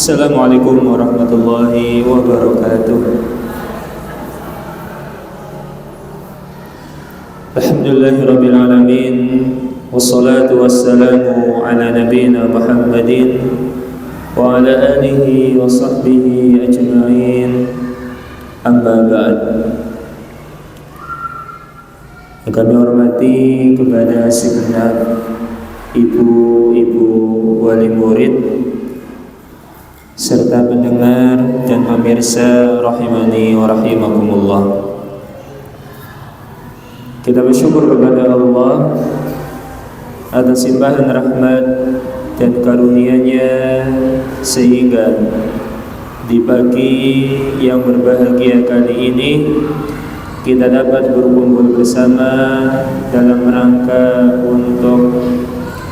Assalamualaikum warahmatullahi wabarakatuh. Alhamdulillahirabbil alamin, wassalatu wassalamu ala nabiyyina Muhammadin wa ala alihi wa sahbihi ajma'in. Amma ba'd. Yang kami hormati kepada segenap ibu-ibu wali murid serta pendengar dan pemirsa rahimani wa rahimakumullah. Kita bersyukur kepada Allah atas limpahan rahmat dan karunia-Nya sehingga di pagi yang berbahagia kali ini kita dapat berkumpul bersama dalam rangka untuk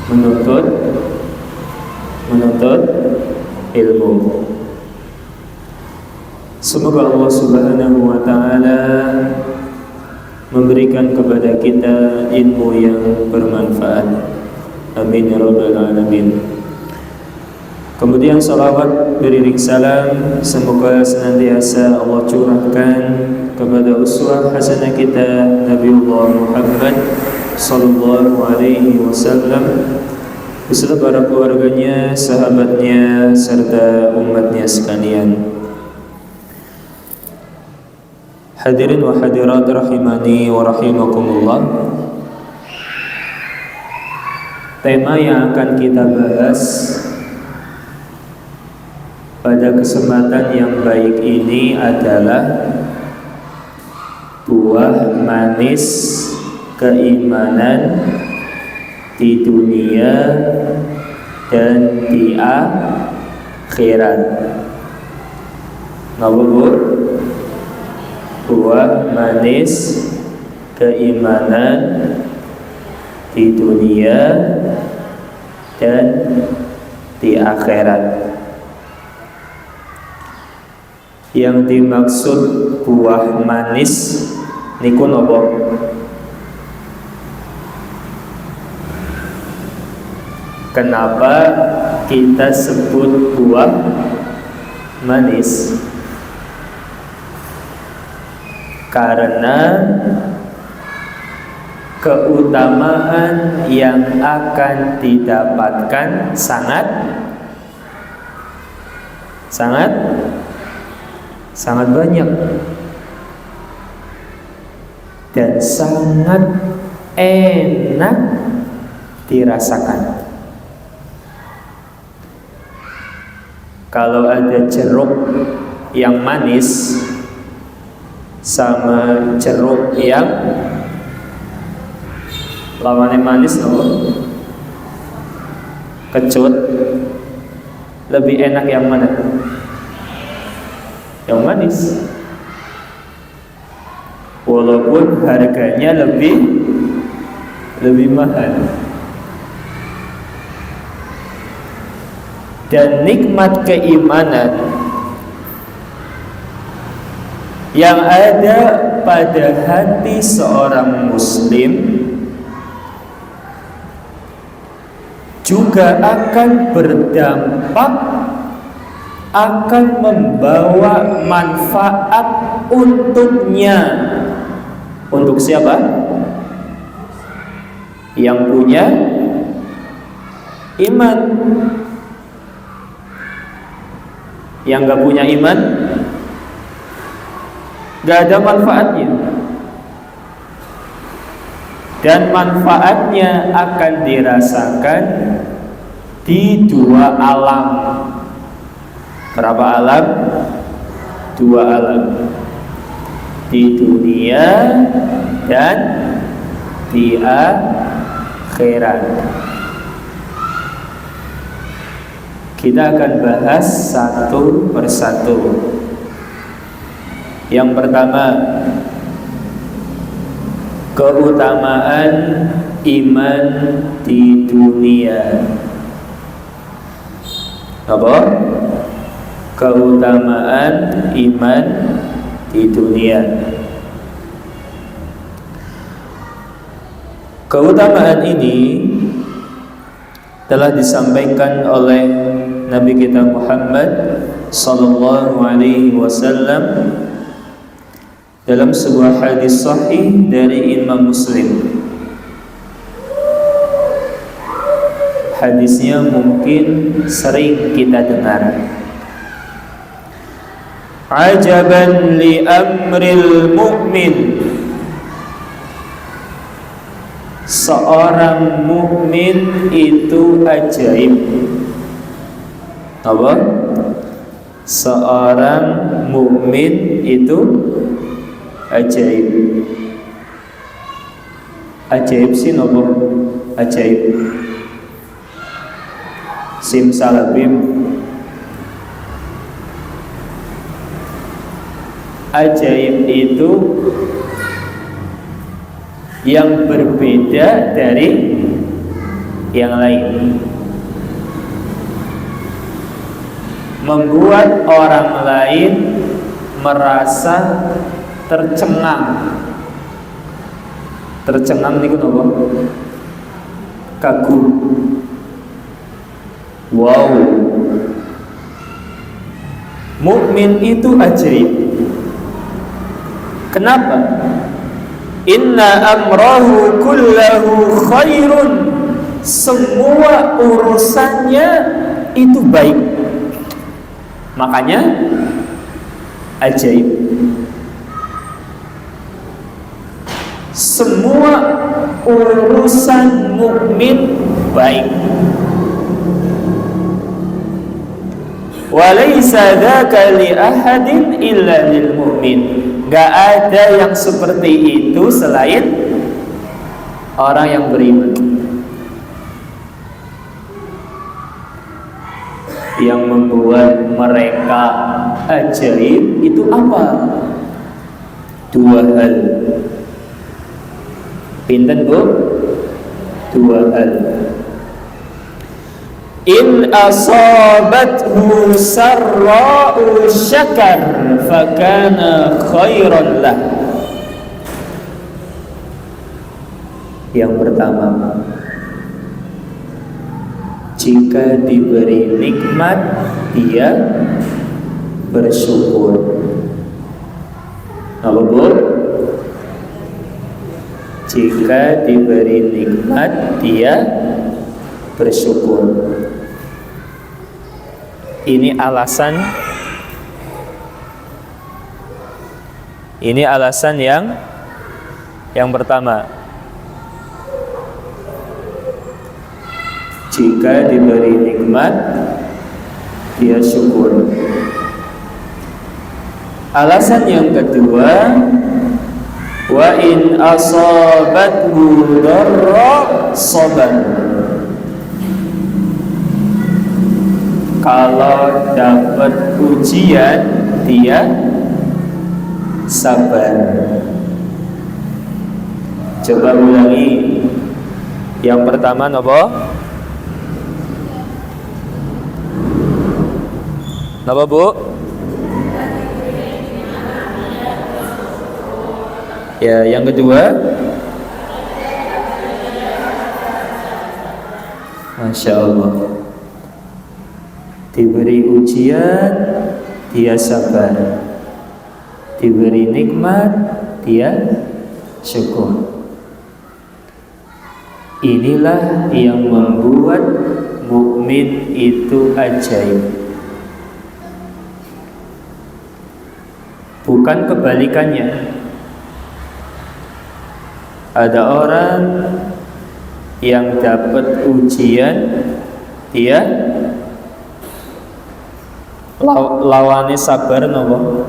menuntut ilmu. Semoga Allah Subhanahu wa taala memberikan kepada kita ilmu yang bermanfaat. Amin ya rabbal alamin. Kemudian salawat beriring salam semoga senantiasa Allah curahkan kepada uswah hasanah kita Nabiullah Muhammad sallallahu alaihi wasallam beserta para keluarganya, sahabatnya, serta umatnya sekalian. Hadirin wa hadirat rahimani wa rahimakumullah. Tema yang akan kita bahas pada kesempatan yang baik ini adalah buah manis keimanan di dunia dan di akhirat. Ngawur buah manis keimanan di dunia dan di akhirat. Yang dimaksud buah manis niku napa? Kenapa kita sebut buah manis? Karena keutamaan yang akan didapatkan sangat banyak dan sangat enak dirasakan. Kalau ada jeruk yang manis sama jeruk yang lawannya manis, kecut, lebih enak yang mana? Yang manis. Walaupun harganya lebih mahal. Dan nikmat keimanan yang ada pada hati seorang muslim juga akan berdampak, akan membawa manfaat untuknya. Untuk siapa? Yang punya iman. Yang gak punya iman gak ada manfaatnya. Dan manfaatnya akan dirasakan di dua alam. Berapa alam? Dua alam. Di dunia dan di akhirat. Kita akan bahas satu persatu. Yang pertama, keutamaan iman di dunia. Apa? Keutamaan iman di dunia. Keutamaan ini telah disampaikan oleh Nabi kita Muhammad sallallahu alaihi wasallam dalam sebuah hadis sahih dari Imam Muslim. Hadisnya mungkin sering kita dengar. Ajaban li amril mu'min. Seorang mukmin itu ajaib. Apa? Seorang mukmin itu ajaib. Ajaib sih nopo? Ajaib. Simsalabim. Ajaib itu yang berbeda dari yang lain, membuat orang lain merasa tercengang. Tercengang niku napa? Kagum. Wow. Mukmin itu ajaib. Kenapa? Inna amrahu kullahu khairun. Semua urusannya itu baik. Makanya ajaib. Semua urusan mukmin baik. Walaysa dzaka li ahadin illa lil mu'min. Gak ada yang seperti itu selain orang yang beriman. Yang membuat mereka ajaib itu apa? Dua hal. Pinten Bu? Dua hal. In asabathu sarra'u syakar fakana khairan lah. Yang pertama, jika diberi nikmat dia bersyukur. Apa Bu? Jika diberi nikmat dia bersyukur. Ini alasan yang pertama. Jika diberi nikmat dia syukur. Alasan yang kedua, wa in asabathu dharra sabar. Kalau dapat ujian dia sabar. Coba ulangi. Yang pertama napa? Napa Bu? Ya, yang kedua. Masya Allah. Diberi ujian dia sabar, diberi nikmat dia syukur. Inilah yang membuat mukmin itu ajaib. Bukan kebalikannya. Ada orang yang dapat ujian dia lawane sabar nopo?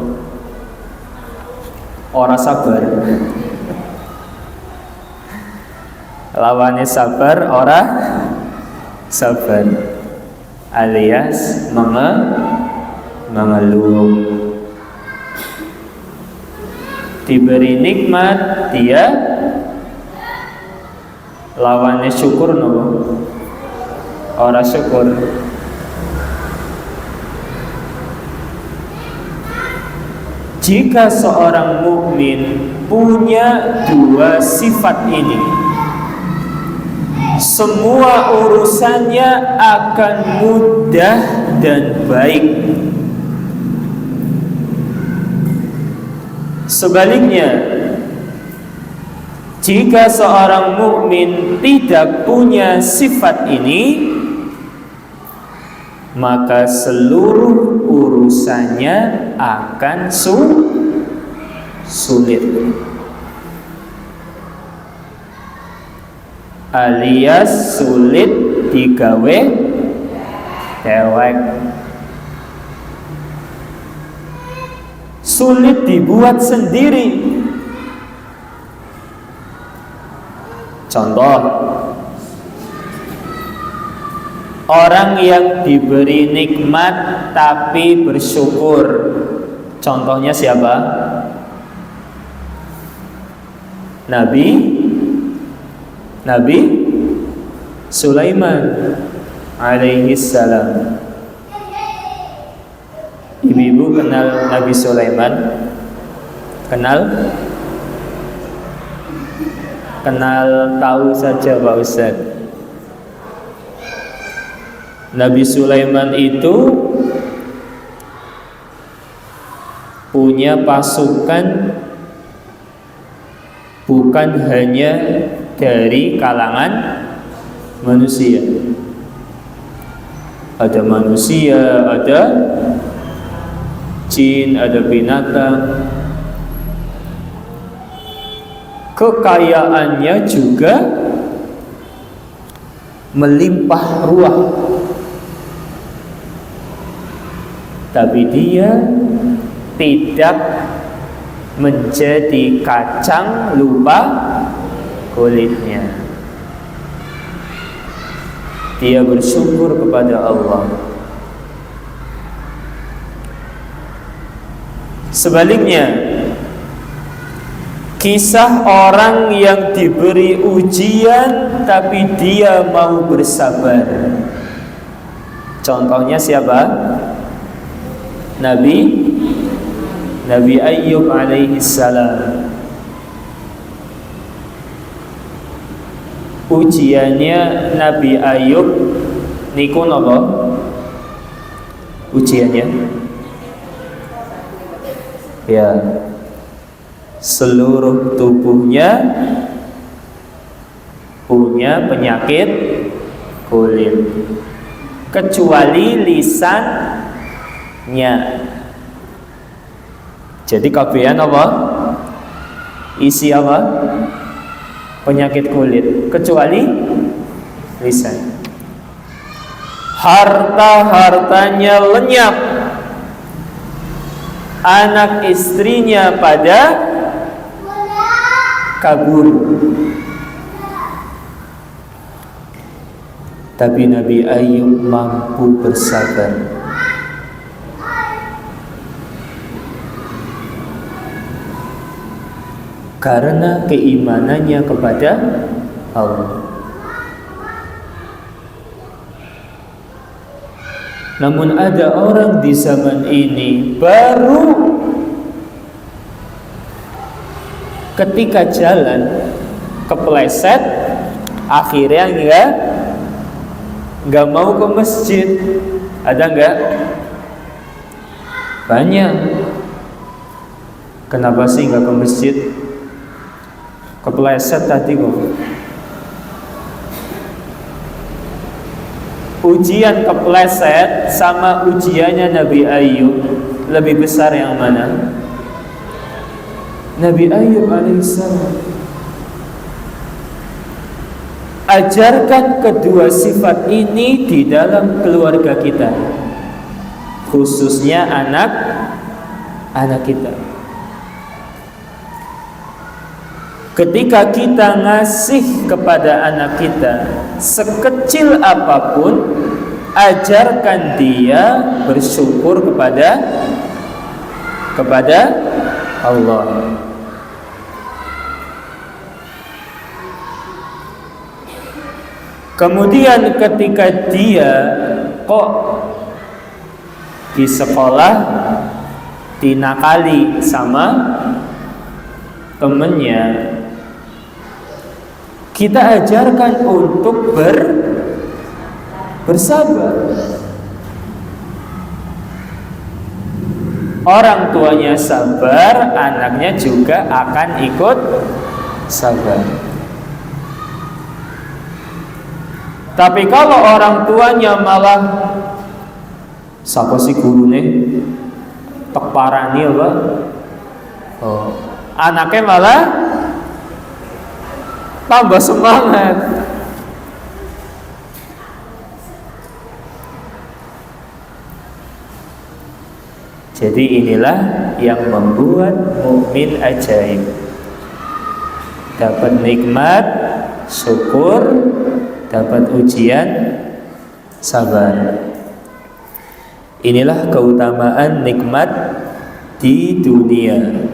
Ora sabar. Lawane sabar ora sabar. Alias mengeluh. Diberi nikmat dia lawannya syukur nopo? Ora syukur. Jika seorang mukmin punya dua sifat ini, semua urusannya akan mudah dan baik. Sebaliknya, jika seorang mukmin tidak punya sifat ini, maka seluruh urusannya akan sulit, alias sulit digawe dewek, sulit dibuat sendiri. Contoh, orang yang diberi nikmat tapi bersyukur. Contohnya siapa? Nabi Sulaiman alaihi salam. Ibu-ibu kenal Nabi Sulaiman? Kenal tahu saja Pak Ustaz. Nabi Sulaiman itu punya pasukan bukan hanya dari kalangan manusia. Ada manusia, ada jin, ada binatang. Kekayaannya juga melimpah ruah, tapi dia tidak menjadi kacang lupa kulitnya. Dia bersyukur kepada Allah. Sebaliknya, kisah orang yang diberi ujian tapi dia mau bersabar. Contohnya siapa? Nabi Ayyub alaihi salam. Ujiannya Nabi Ayyub niku napa? Ujiannya ya, seluruh tubuhnya punya penyakit kulit kecuali lisannya. Jadi kabehan apa? Isi apa? Penyakit kulit kecuali lisan. Harta-hartanya lenyap, anak istrinya pada kabur. Tapi Nabi Ayyub mampu bersabar. Karena keimanannya kepada Allah. Namun ada orang di zaman ini baru ketika jalan kepleset, akhirnya nggak mau ke masjid. Ada nggak? Banyak. Kenapa sih nggak ke masjid? Kepleset tadi kok. Ujian kepleset sama ujiannya Nabi Ayyub, lebih besar yang mana? Nabi Ayyub alaihissalam. Ajarkan kedua sifat ini di dalam keluarga kita, khususnya anak kita. Ketika kita ngasih kepada anak kita sekecil apapun, ajarkan dia bersyukur kepada Allah. Kemudian ketika dia kok di sekolah dinakali sama temennya, kita ajarkan untuk bersabar. orang tuanya sabar, anaknya juga akan ikut sabar. Tapi kalau orang tuanya malah sapa si gurune tek parani apa? Oh, anaknya malah tambah semangat. Jadi inilah yang membuat mukmin ajaib. Dapat nikmat syukur, dapat ujian sabar. Inilah keutamaan nikmat di dunia.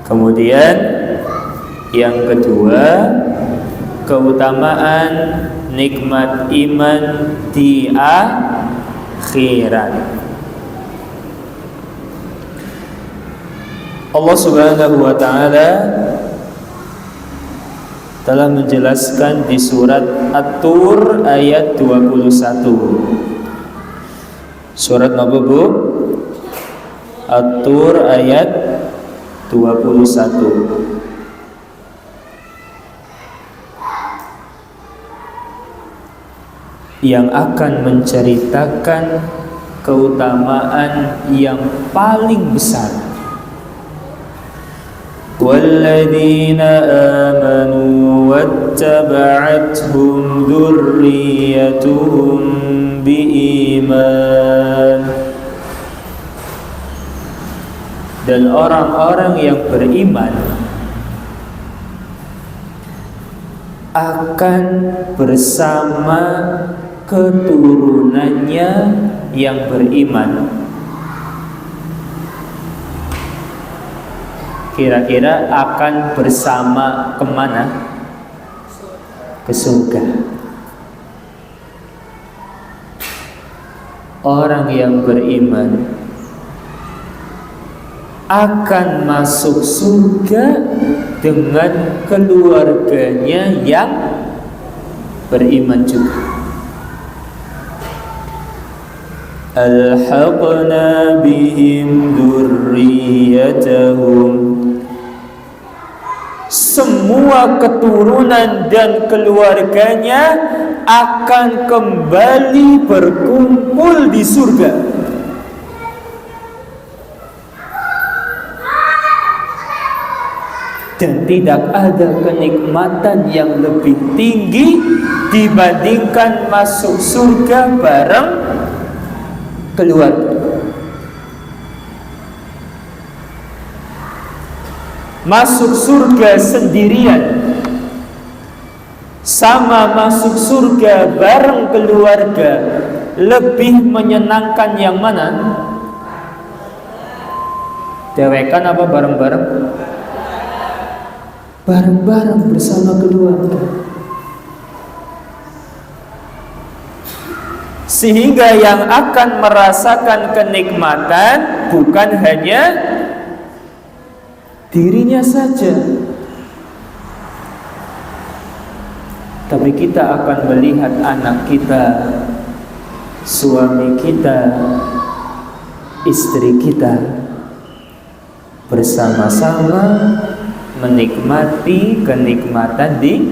Kemudian yang kedua, keutamaan nikmat iman di akhirat. Allah Subhanahu wa taala telah menjelaskan di surat At-Tur ayat 21. Surat apa Bu? At-Tur ayat 21. Yang akan menceritakan keutamaan yang paling besar. وَالَّذِينَ آمَنُوا وَاتَّبَعَتْهُمْ ذُرِّيَّتُهُمْ بِإِيمَانٍ. Dan orang-orang yang beriman akan bersama keturunannya yang beriman. Kira-kira akan bersama kemana? Ke surga. Orang yang beriman akan masuk surga dengan keluarganya yang beriman juga. Alhaqna bihim dzurriyyatahum. Semua keturunan dan keluarganya akan kembali berkumpul di surga. Dan tidak ada kenikmatan yang lebih tinggi dibandingkan masuk surga bareng keluarga. Masuk surga sendirian sama masuk surga bareng keluarga, lebih menyenangkan yang mana? Dewekan apa bareng-bareng? Bareng-bareng bersama keluarga. Sehingga yang akan merasakan kenikmatan bukan hanya dirinya saja, tapi kita akan melihat anak kita, suami kita, istri kita bersama-sama menikmati kenikmatan di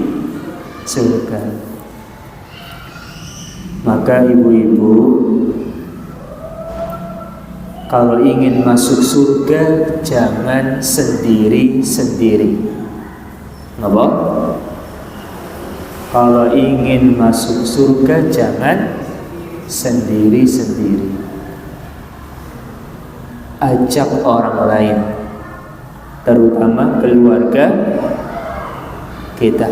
surga. Maka ibu-ibu, kalau ingin masuk surga jangan sendiri-sendiri. Ngapa? Kalau ingin masuk surga jangan sendiri-sendiri. Ajak orang lain, terutama keluarga kita.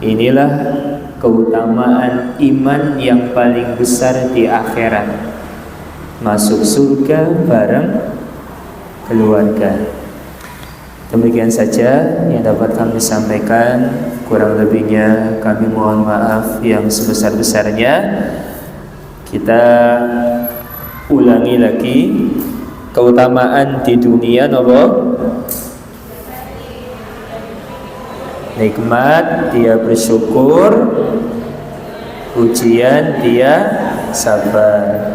Inilah keutamaan iman yang paling besar di akhirat. Masuk surga bareng keluarga. Demikian saja yang dapat kami sampaikan. Kurang lebihnya kami mohon maaf yang sebesar-besarnya. Kita ulangi lagi keutamaan di dunia nomor nikmat dia bersyukur, ujian dia sabar.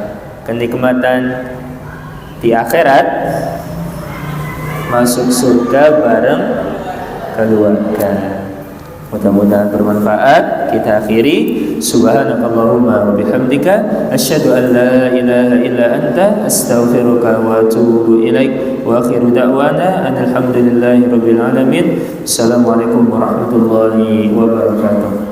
kenikmatan di akhirat, masuk surga bareng keluarga. Mudah-mudahan bermanfaat. Kita akhiri. Subhanakallahumma wa bihamdika asyhadu an la ilaha illa anta astaghfiruka wa atubu ilaik. Wa akhiru da'wana alhamdulillahi rabbil alamin. Assalamualaikum warahmatullahi wabarakatuh.